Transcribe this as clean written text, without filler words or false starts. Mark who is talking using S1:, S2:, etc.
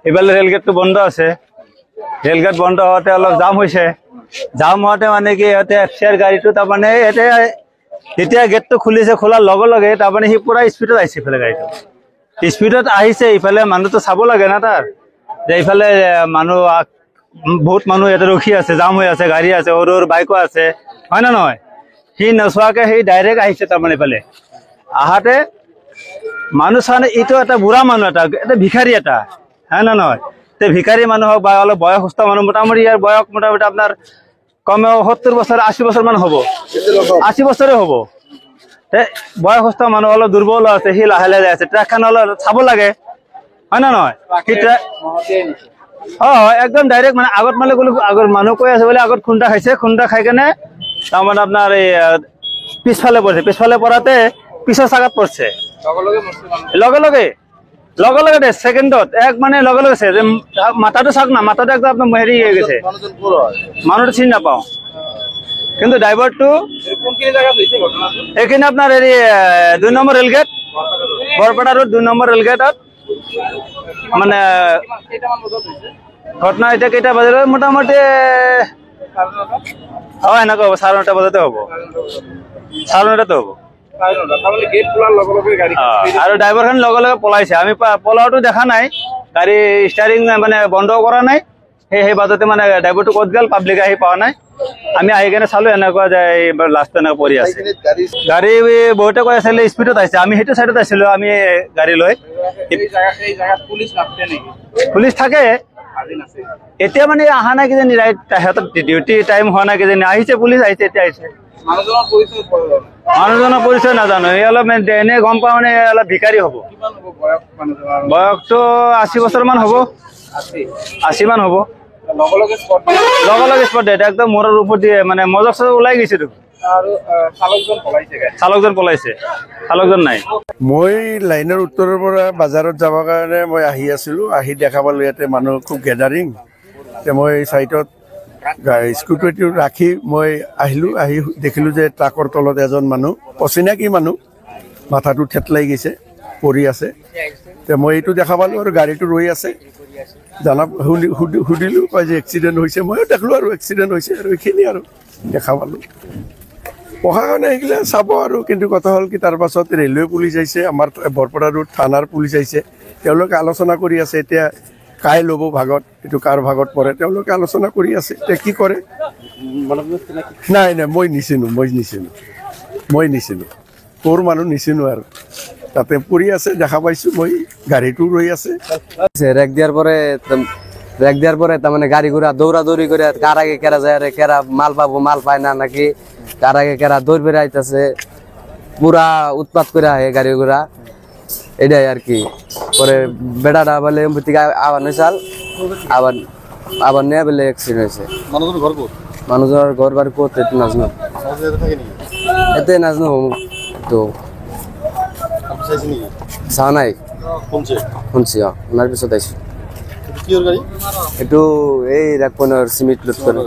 S1: এইফালে ৰেলগেটটো বন্ধ আছে ৰেলগেট বন্ধ হওঁতে অলপ জাম হৈছে জাম হওঁতে মানে কি ইহঁতে এফচিআৰ গাড়ীটো তাৰমানে ইয়াতে যেতিয়া গেটটো খুলিছে খোলাৰ লগে লগে তাৰমানে সি পুৰা স্পীডত আহিছে ইফালে গাড়ীটো স্পীডত আহিছে ইফালে মানুহটো চাব লাগে না তাৰ যে ইফালে মানুহ বহুত মানুহ ইয়াতে ৰখি আছে জাম হৈ আছে গাড়ী আছে সৰু সৰু বাইকো আছে হয় না নহয় সি নচোৱাকে সি ডাইৰেক্ট আহিছে তাৰমানে ইফালে আহাতে মানুহ চানে এইটো এটা বুঢ়া মানুহ এটা ভিখাৰী এটা হয় না নহয় তে ভিখাৰী মানুহ হওক বা অলপ বয়সস্থ মানুহ মোটামুটি ইয়াৰ বয়স মোটামুটি আপোনাৰ কমেও 70 বছৰ 80 বছৰ মান হ'ব 80 বছৰে হ'ব তে বয়সস্থ মানুহ অলপ দুৰ্বল আছে সি লাহে লাহে আছে ট্ৰাকখন অলপ চাব লাগে হয় না নহয় একদম ডাইৰেক্ট মানে আগত মানে গ'লো আগৰ মানুহ কৈ আছে বোলে আগত খুন্দা খাইছে খুন্দা খাই কেনে তাৰমানে আপোনাৰ এই পিছফালে পৰাতে পিছৰ চাকাত পৰিছে লগে লগে দে সেকেন্ডত এক মানে লগে লগে যে মাথাটো চাক না মাথাটো একদম আপনার হেৰি হৈ গৈছে মানুহটো চিনি নাপাওঁ কিন্তু ড্ৰাইভাৰটো এইখিনি আপোনাৰ হেৰি 2 number rail gate Barpeta road 2 number ৰেলগেটত মানে ঘটনা এটা কেইটা বাজে মোটামুটি এনেকুৱা হ'ব 9:30 বজাতে হ'ব 9:30 হ'ব আৰু ড্ৰাইভাৰখন লগে লগে পলাইছে আমি পলাওটো দেখা নাই গাড়ী ষ্টাৰিং মানে বন্ধ কৰা নাই সেই বাজতে মানে ড্ৰাইভাৰটো ক'ত গ'ল পাব্লিক আহি পোৱা নাই আমি আহি কেনে চালো এনেকুৱা যে লাষ্ট এনেকুৱা পৰি আছে গাড়ী বহুতে কৈ আছিলে স্পীডত আহিছে আমি সেইটো চাইডত আছিলো আমি গাড়ী লৈ পুলিচ থাকে এতিয়া মানে অহা নাই কিজানি ৰাইট সিহঁতৰ ডিউটি টাইম হোৱা নাই কিজানি আহিছে পুলিচ আহিছে এতিয়া আহিছে মানুহজনৰ পৰিচয় নাজানো এই অলপ এনে গম পাওঁ মানে অলপ ভিখাৰী হ'ব বয়সটো 80 বছৰ মান হ'ব 80 মান হ'ব লগে লগে স্পট ডেট একদম মূৰৰ ওপৰত দিয়ে মানে মজক ওলাই গৈছে চালকজন পলাইছে চালকজন নাই
S2: মই লাইনৰ উত্তৰৰ পৰা বাজাৰত যাবৰ কাৰণে মই আহি আছিলো আহি দেখা পালো ইয়াতে মানুহ খুব গেদাৰিং মই চাইটত স্কুটাৰটো ৰাখি মই আহিলো আহি দেখিলো যে ট্ৰাকৰ তলত এজন মানুহ অচিনাকি মানুহ মাথাটো ঠেতলাই গৈছে পৰি আছে মই এইটো দেখা পালো আৰু গাড়ীটো ৰৈ আছে জানা সুধিলো কয় যে এক্সিডেণ্ট হৈছে ময়ো দেখলো আৰু এক্সিডেণ্ট হৈছে আৰু এইখিনি আৰু দেখা পালো প্ৰশাসনে এইগিলা চাব আৰু কিন্তু কথা হ'ল কি তাৰ পাছত ৰেলৱে পুলিচ আহিছে আমাৰ বৰপেটা ৰোড থানাৰ পুলিচ আহিছে তেওঁলোকে আলোচনা কৰি আছে এতিয়া কাই ল'ব ভাগত এইটো কাৰ ভাগত পৰে তেওঁলোকে আলোচনা কৰি আছে এতিয়া কি কৰে নাই নাই মই নিচিনো তোৰ মানুহ নিচিনো আৰু তাতে পৰি আছে দেখা পাইছো মই গাড়ীটো ৰৈ আছে
S3: রেক দেওয়ার পরে তার মানে গাড়ি ঘোড়া দৌড়াদৌড়ি করে কার আগে কেরা যায় রে কেরা মাল পাবো মাল পায় না নাকি কার আগে কেরা দৌড় বেড়ে আইতেছে পুরা উৎপাত করে আহে গাড়ি ঘোড়া এটাই আর কি পরে বেড়াটা বলে থেকে আবার নেশাল আবার নেয়া বলে অ্যাক্সিডেন্ট হয়েছে মানুষের ঘর বাড়ি করতে একটু নাজনো এতে নাজনো তো চা নাই শুনছি ওনার পিছত আইছো এইটো এই রাখপনের সিমেন্ট লোড করে